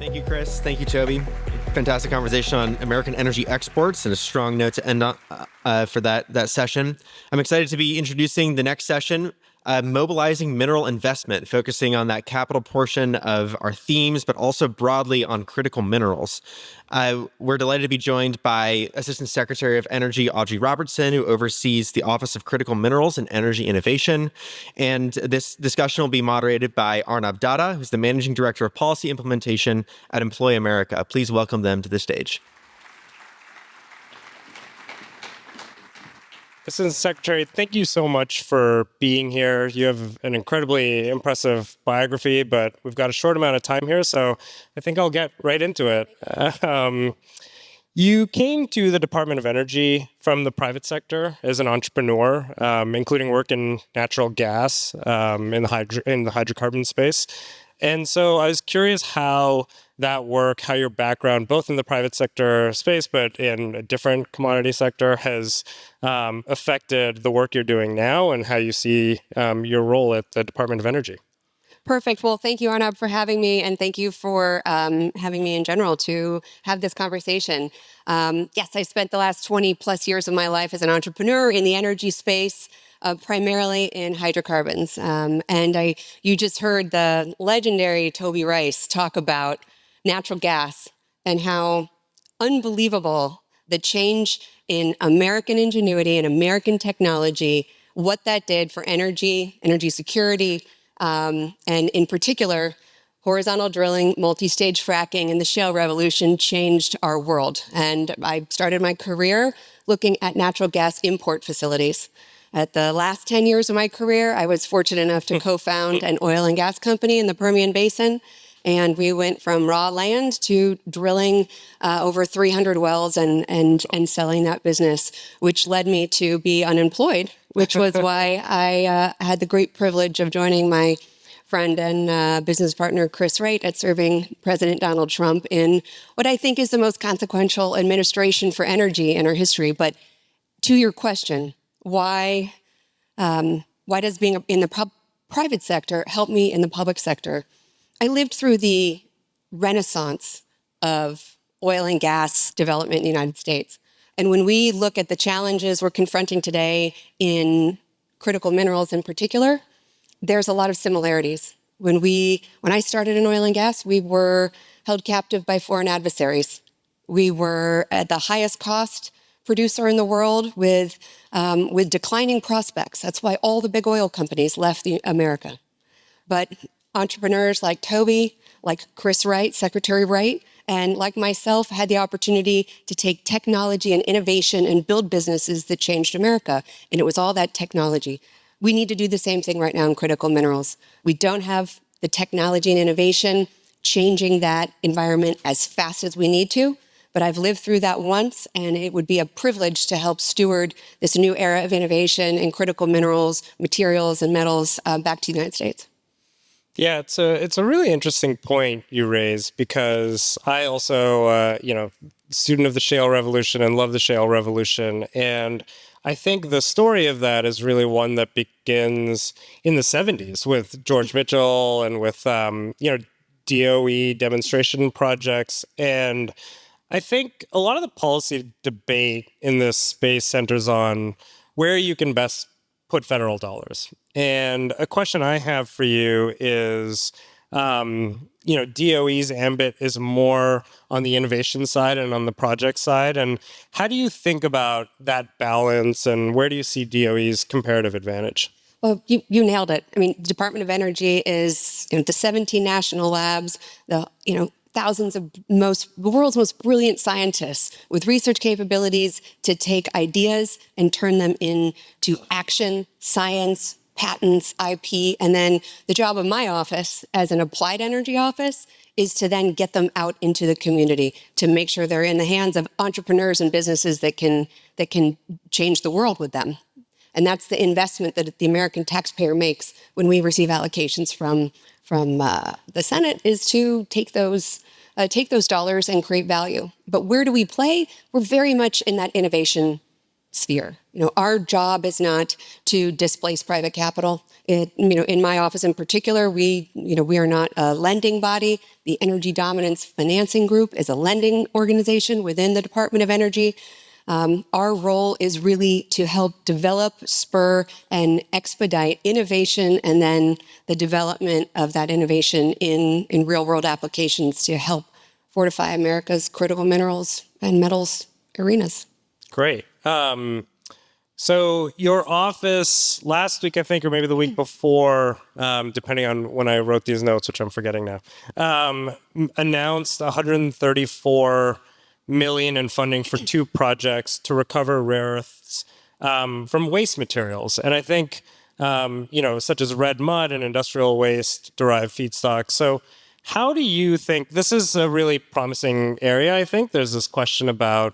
Thank you, Chris. Thank you, Toby. Fantastic conversation on American energy exports and a strong note to end on for that session. I'm excited to be introducing the next session, Mobilizing Mineral Investment, focusing on that capital portion of our themes, but also broadly on critical minerals. We're delighted to be joined by Assistant Secretary of Energy, Audrey Robertson, who oversees the Office of Critical Minerals and Energy Innovation. And this discussion will be moderated by Arnab Datta, who's the Managing Director of Policy Implementation at Employ America. Please welcome them to the stage. Assistant Secretary, thank you so much for being here. You have an incredibly impressive biography, but we've got a short amount of time here, so I think I'll get right into it. You came to the Department of Energy from the private sector as an entrepreneur, including work in natural gas in the hydrocarbon space. And so I was curious how that work, how your background, both in the private sector space, but in a different commodity sector, has affected the work you're doing now and how you see your role at the Department of Energy. Perfect. Well, thank you, Arnab, for having me, and thank you for having me in general to have this conversation. Yes, I spent the last 20 plus years of my life as an entrepreneur in the energy space, primarily in hydrocarbons. And you just heard the legendary Toby Rice talk about natural gas and how unbelievable the change in American ingenuity and American technology, what that did for energy security, and in particular, horizontal drilling, multi-stage fracking, and the shale revolution changed our world. And I started my career looking at natural gas import facilities. At the last 10 years of my career, I was fortunate enough to co-found an oil and gas company in the Permian Basin. And we went from raw land to drilling over 300 wells and selling that business, which led me to be unemployed, which was why I had the great privilege of joining my friend and business partner, Chris Wright, at serving President Donald Trump in what I think is the most consequential administration for energy in our history. But to your question, why does being in the private sector help me in the public sector? I lived through the renaissance of oil and gas development in the United States. And when we look at the challenges we're confronting today in critical minerals in particular, there's a lot of similarities. When I started in oil and gas, we were held captive by foreign adversaries. We were at the highest cost producer in the world with declining prospects. That's why all the big oil companies left America. But entrepreneurs like Toby, like Chris Wright, Secretary Wright, and like myself had the opportunity to take technology and innovation and build businesses that changed America. And it was all that technology. We need to do the same thing right now in critical minerals. We don't have the technology and innovation changing that environment as fast as we need to. But I've lived through that once, and it would be a privilege to help steward this new era of innovation in critical minerals, materials, and metals back to the United States. Yeah, it's a really interesting point you raise, because I also, student of the shale revolution and love the shale revolution. And I think the story of that is really one that begins in the 70s with George Mitchell and with, DOE demonstration projects. And I think a lot of the policy debate in this space centers on where you can best put federal dollars. And a question I have for you is, DOE's ambit is more on the innovation side and on the project side. And how do you think about that balance, and where do you see DOE's comparative advantage? Well, you nailed it. I mean, the Department of Energy is the 17 national labs, thousands of the world's most brilliant scientists with research capabilities to take ideas and turn them into action, science, patents, IP. And then the job of my office as an applied energy office is to then get them out into the community to make sure they're in the hands of entrepreneurs and businesses that can change the world with them. And that's the investment that the American taxpayer makes when we receive allocations from the Senate, is to take those dollars and create value. But where do we play? We're very much in that innovation sphere. Our job is not to displace private capital. In my office in particular, we are not a lending body. The Energy Dominance Financing Group is a lending organization within the Department of Energy. Our role is really to help develop, spur, and expedite innovation, and then the development of that innovation in real-world applications to help fortify America's critical minerals and metals arenas. Great. So your office last week, I think, or maybe the week before, depending on when I wrote these notes, which I'm forgetting now, announced $134 million in funding for 2 projects to recover rare earths from waste materials. And I think, such as red mud and industrial waste derived feedstock. So how do you think, this is a really promising area, I think. There's this question about,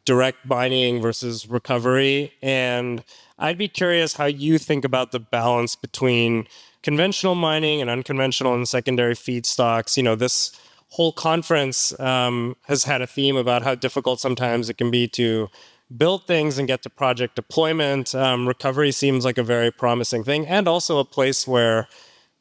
direct mining versus recovery. And I'd be curious how you think about the balance between conventional mining and unconventional and secondary feedstocks. This whole conference has had a theme about how difficult sometimes it can be to build things and get to project deployment. Recovery seems like a very promising thing, and also a place where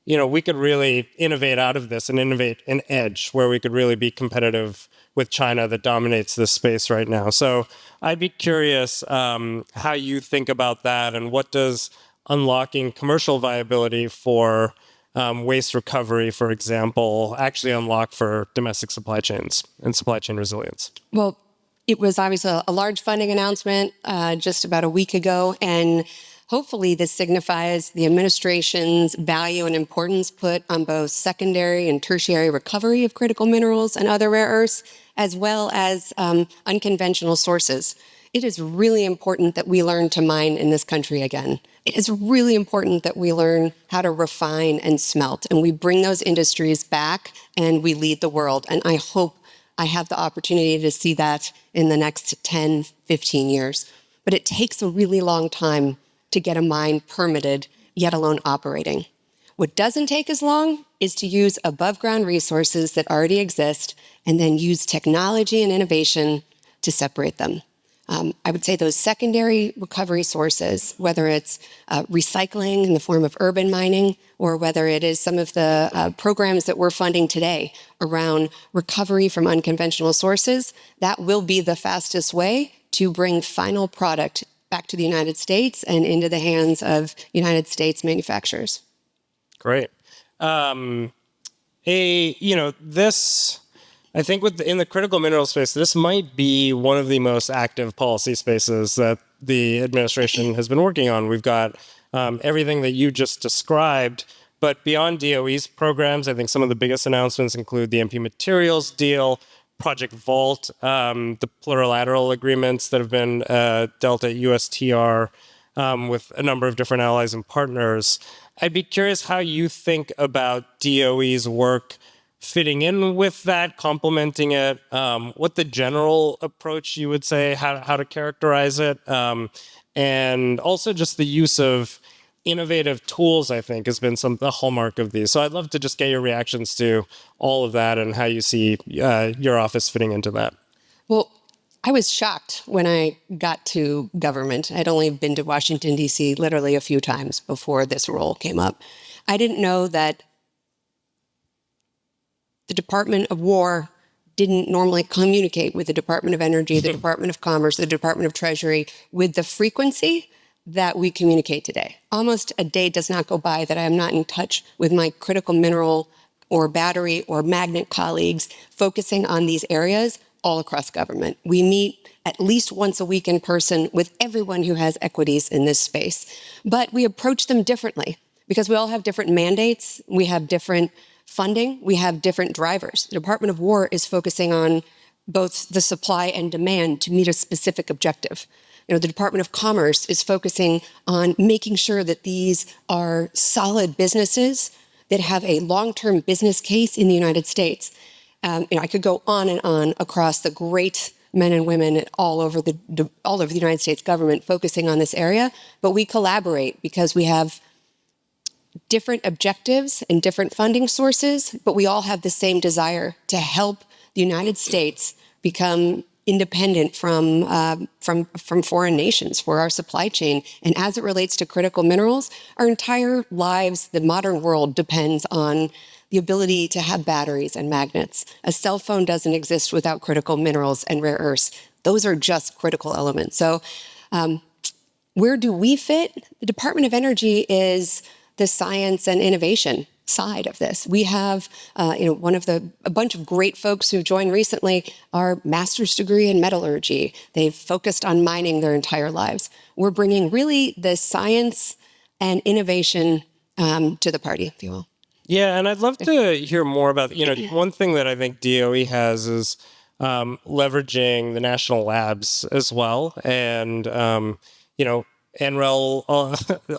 we could really innovate out of this and innovate an edge where we could really be competitive with China that dominates this space right now. So I'd be curious how you think about that, and what does unlocking commercial viability for waste recovery, for example, actually unlock for domestic supply chains and supply chain resilience? Well, it was obviously a large funding announcement just about a week ago, and hopefully this signifies the administration's value and importance put on both secondary and tertiary recovery of critical minerals and other rare earths, as well as unconventional sources. It is really important that we learn to mine in this country again. It is really important that we learn how to refine and smelt, and we bring those industries back and we lead the world. And I hope I have the opportunity to see that in the next 10, 15 years. But it takes a really long time to get a mine permitted, yet alone operating. What doesn't take as long is to use above-ground resources that already exist and then use technology and innovation to separate them. I would say those secondary recovery sources, whether it's recycling in the form of urban mining, or whether it is some of the programs that we're funding today around recovery from unconventional sources, that will be the fastest way to bring final product back to the United States and into the hands of United States manufacturers. Great. I think in the critical mineral space, this might be one of the most active policy spaces that the administration has been working on. We've got everything that you just described, but beyond DOE's programs, I think some of the biggest announcements include the MP Materials deal, Project Vault, the plurilateral agreements that have been dealt at USTR with a number of different allies and partners. I'd be curious how you think about DOE's work fitting in with that, complementing it, what the general approach you would say, how to characterize it, and also just the use of innovative tools, I think, has been the hallmark of these. So I'd love to just get your reactions to all of that and how you see your office fitting into that. Well, I was shocked when I got to government. I'd only been to Washington, D.C. literally a few times before this role came up. I didn't know that the Department of War didn't normally communicate with the Department of Energy, the Department of Commerce, the Department of Treasury with the frequency that we communicate today. Almost a day does not go by that I am not in touch with my critical mineral or battery or magnet colleagues focusing on these areas all across government. We meet at least once a week in person with everyone who has equities in this space. But we approach them differently because we all have different mandates. We have different funding. We have different drivers. The Department of War is focusing on both the supply and demand to meet a specific objective. The Department of Commerce is focusing on making sure that these are solid businesses that have a long-term business case in the United States. I could go on and on across the great men and women all over the United States government focusing on this area, but we collaborate because we have different objectives and different funding sources, but we all have the same desire to help the United States become independent from foreign nations for our supply chain. And as it relates to critical minerals, our entire lives, the modern world, depends on the ability to have batteries and magnets. A cell phone doesn't exist without critical minerals and rare earths. Those are just critical elements. So where do we fit? The Department of Energy is the science and innovation side of this. We have, a bunch of great folks who joined recently are master's degree in metallurgy. They've focused on mining their entire lives. We're bringing really the science and innovation to the party, if you will. Yeah, and I'd love to hear more about, one thing that I think DOE has is leveraging the national labs as well. And, NREL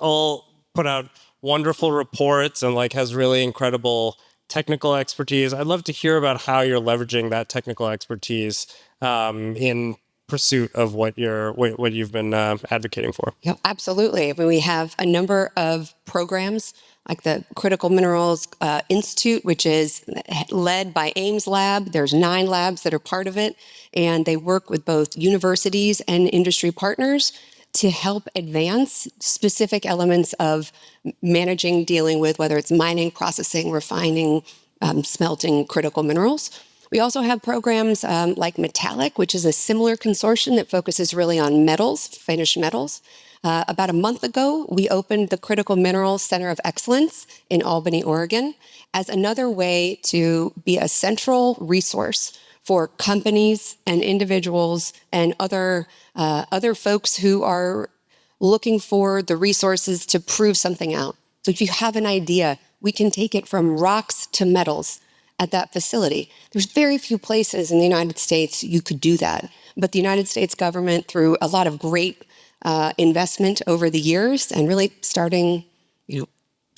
all put out wonderful reports and has really incredible technical expertise. I'd love to hear about how you're leveraging that technical expertise in pursuit of what you've been advocating for. Yeah, absolutely. I mean, we have a number of programs like the Critical Minerals Institute, which is led by Ames Lab. There's 9 labs that are part of it, and they work with both universities and industry partners to help advance specific elements of managing, dealing with whether it's mining, processing, refining, smelting critical minerals. We also have programs like Metallic, which is a similar consortium that focuses really on metals, finished metals. About a month ago, we opened the Critical Minerals Center of Excellence in Albany, Oregon, as another way to be a central resource for companies and individuals and other folks who are looking for the resources to prove something out. So if you have an idea, we can take it from rocks to metals at that facility. There's very few places in the United States you could do that. But the United States government, through a lot of great investment over the years, and really starting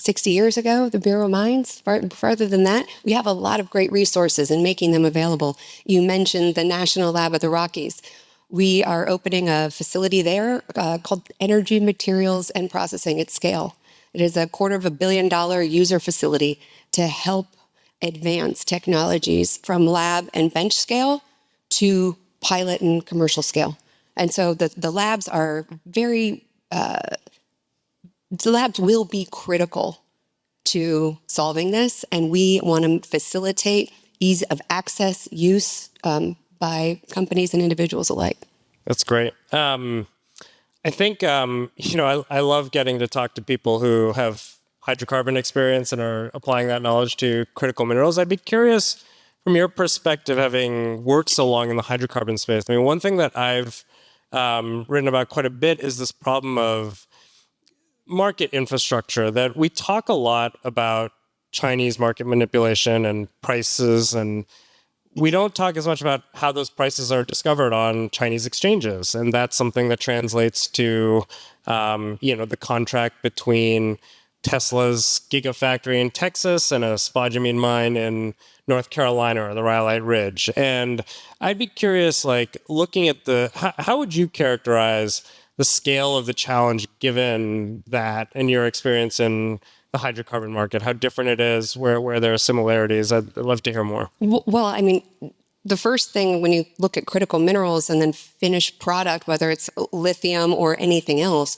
60 years ago, the Bureau of Mines, farther than that, we have a lot of great resources and making them available. You mentioned the National Lab of the Rockies. We are opening a facility there called Energy Materials and Processing at Scale. It is a $250 million user facility to help advance technologies from lab and bench scale to pilot and commercial scale. And so the labs are the labs will be critical to solving this, and we want to facilitate ease of access, use by companies and individuals alike. That's great. I think, I love getting to talk to people who have hydrocarbon experience and are applying that knowledge to critical minerals. I'd be curious, from your perspective, having worked so long in the hydrocarbon space. I mean, one thing that I've written about quite a bit is this problem of market infrastructure, that we talk a lot about Chinese market manipulation and prices, and we don't talk as much about how those prices are discovered on Chinese exchanges. And that's something that translates to, the contract between Tesla's Gigafactory in Texas and a spodumene mine in North Carolina or the Rhyolite Ridge. And I'd be curious, looking at how would you characterize the scale of the challenge given that and your experience in the hydrocarbon market, how different it is, where there are similarities? I'd love to hear more. Well, I mean, the first thing when you look at critical minerals and then finished product, whether it's lithium or anything else,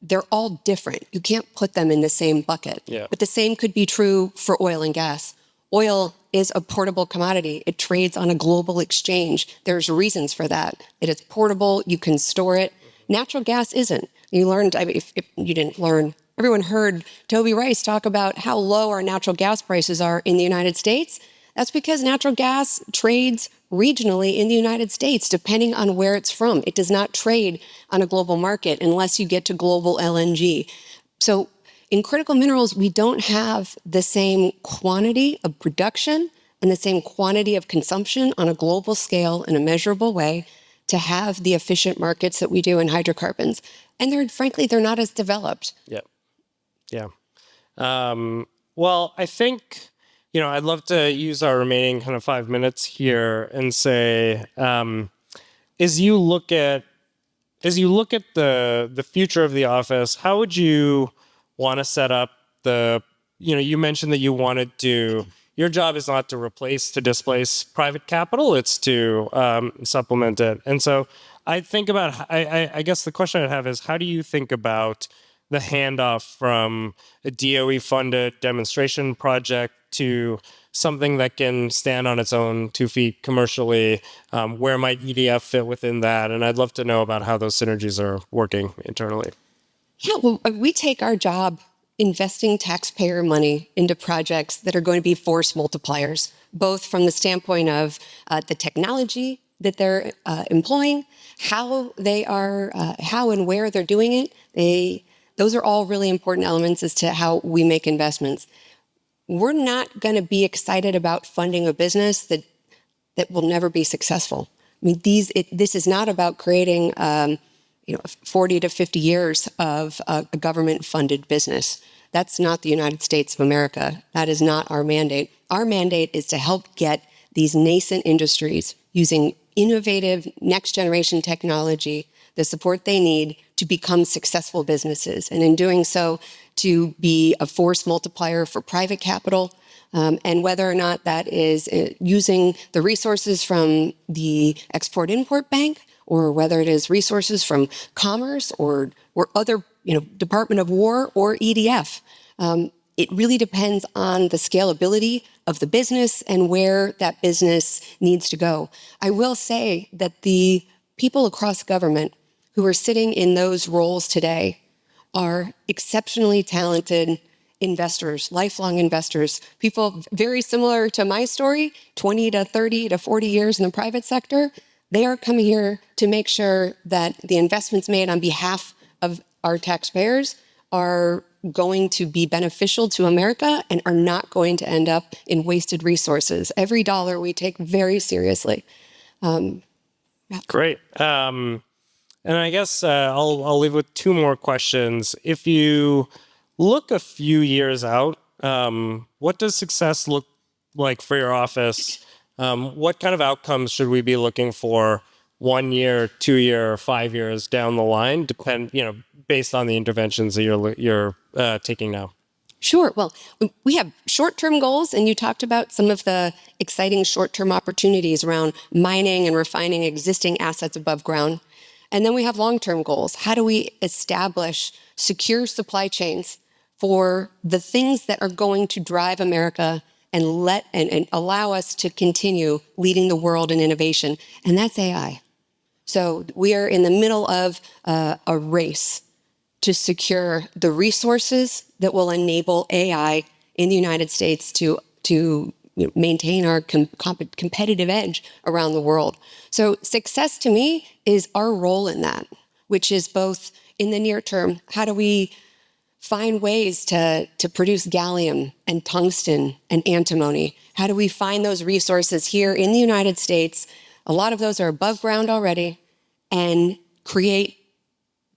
they're all different. You can't put them in the same bucket. Yeah. But the same could be true for oil and gas. Oil is a portable commodity. It trades on a global exchange. There's reasons for that. It is portable. You can store it. Natural gas isn't. You learned, if you didn't learn, everyone heard Toby Rice talk about how low our natural gas prices are in the United States. That's because natural gas trades regionally in the United States, depending on where it's from. It does not trade on a global market unless you get to global LNG. So in critical minerals, we don't have the same quantity of production and the same quantity of consumption on a global scale in a measurable way to have the efficient markets that we do in hydrocarbons. And frankly, they're not as developed. Yeah. Well, I think, I'd love to use our remaining kind of 5 minutes here and say, as you look at the future of the office, how would you want to set up you mentioned that you wanted to your job is not to displace private capital, it's to supplement it. And so I think about, I guess the question I have is, how do you think about the handoff from a DOE-funded demonstration project to something that can stand on its own 2 feet commercially? Where might EDF fit within that? And I'd love to know about how those synergies are working internally. Yeah, well, we take our job investing taxpayer money into projects that are going to be force multipliers, both from the standpoint of the technology that they're employing, how and where they're doing it. Those are all really important elements as to how we make investments. We're not going to be excited about funding a business that will never be successful. I mean, this is not about creating 40 to 50 years of a government-funded business. That's not the United States of America. That is not our mandate. Our mandate is to help get these nascent industries using innovative next-generation technology, the support they need to become successful businesses. And in doing so, to be a force multiplier for private capital, and whether or not that is using the resources from the Export-Import Bank, or whether it is resources from Commerce or other, Department of War or EDF. It really depends on the scalability of the business and where that business needs to go. I will say that the people across government who are sitting in those roles today are exceptionally talented investors, lifelong investors, people very similar to my story, 20 to 30 to 40 years in the private sector. They are coming here to make sure that the investments made on behalf of our taxpayers are going to be beneficial to America and are not going to end up in wasted resources. Every dollar we take very seriously. Great. And I guess I'll leave with 2 more questions. If you look a few years out, what does success look like for your office? What kind of outcomes should we be looking for 1 year, 2 year, 5 years down the line, based on the interventions that you're taking now? Sure. Well, we have short-term goals, and you talked about some of the exciting short-term opportunities around mining and refining existing assets above ground. And then we have long-term goals. How do we establish secure supply chains for the things that are going to drive America and allow us to continue leading the world in innovation? And that's AI. So we are in the middle of a race to secure the resources that will enable AI in the United States to maintain our competitive edge around the world. So success to me is our role in that, which is both in the near term, how do we find ways to produce gallium and tungsten and antimony? How do we find those resources here in the United States? A lot of those are above ground already, and create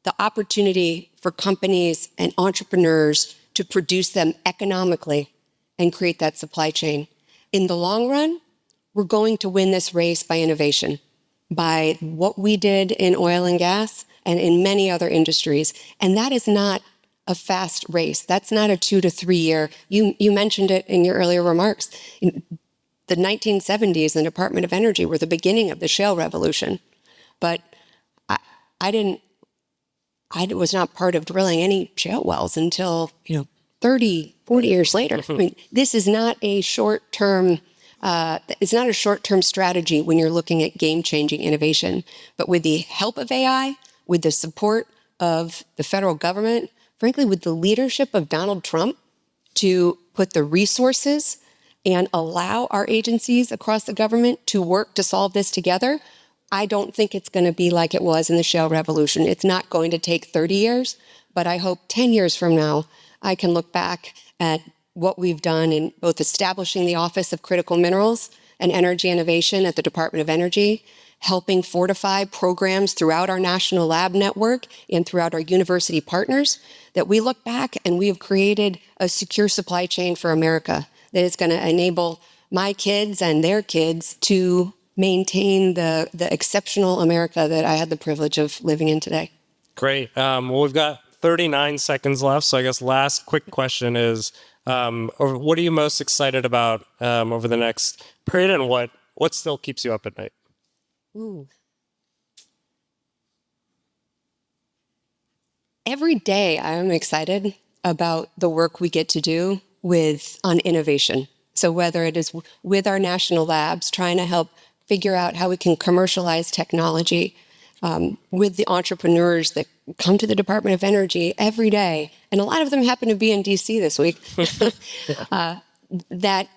the opportunity for companies and entrepreneurs to produce them economically and create that supply chain. In the long run, we're going to win this race by innovation, by what we did in oil and gas and in many other industries. And that is not a fast race. That's not a 2 to 3 year. You mentioned it in your earlier remarks. In the 1970s, the Department of Energy were the beginning of the shale revolution. But I was not part of drilling any shale wells until 30, 40 years later. I mean, this is not a short-term. It's not a short-term strategy when you're looking at game-changing innovation. But with the help of AI, with the support of the federal government, frankly, with the leadership of Donald Trump to put the resources and allow our agencies across the government to work to solve this together, I don't think it's going to be like it was in the shale revolution. It's not going to take 30 years, but I hope 10 years from now, I can look back at what we've done in both establishing the Office of Critical Minerals and Energy Innovation at the Department of Energy, helping fortify programs throughout our national lab network and throughout our university partners, that we look back and we have created a secure supply chain for America that is going to enable my kids and their kids to maintain the exceptional America that I had the privilege of living in today. Great. Well, we've got 39 seconds left. So I guess last quick question is, Or what are you most excited about over the next period, and what still keeps you up at night? Ooh. Every day I'm excited about the work we get to do on innovation. So whether it is with our national labs, trying to help figure out how we can commercialize technology, with the entrepreneurs that come to the Department of Energy every day, and a lot of them happen to be in DC this week, that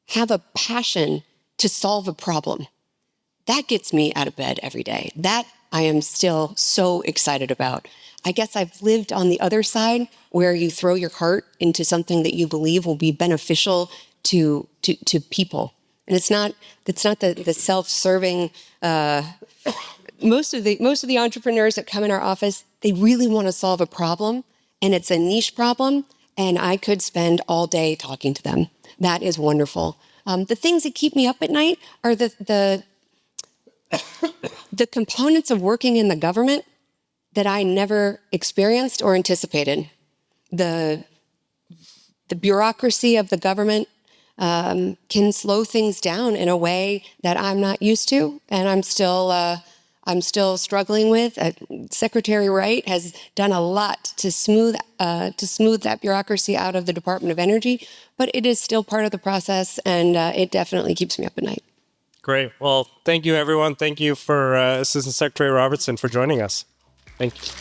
have a passion to solve a problem. That gets me out of bed every day. That I am still so excited about. I guess I've lived on the other side where you throw your heart into something that you believe will be beneficial to people. And it's not the self-serving, most of the entrepreneurs that come in our office, they really want to solve a problem, and it's a niche problem, and I could spend all day talking to them. That is wonderful. The things that keep me up at night are the components of working in the government that I never experienced or anticipated. The bureaucracy of the government can slow things down in a way that I'm not used to, and I'm still struggling with. Secretary Wright has done a lot to smooth that bureaucracy out of the Department of Energy, but it is still part of the process, and it definitely keeps me up at night. Great. Well, thank you, everyone. Thank you for Assistant Secretary Robertson for joining us. Thank you.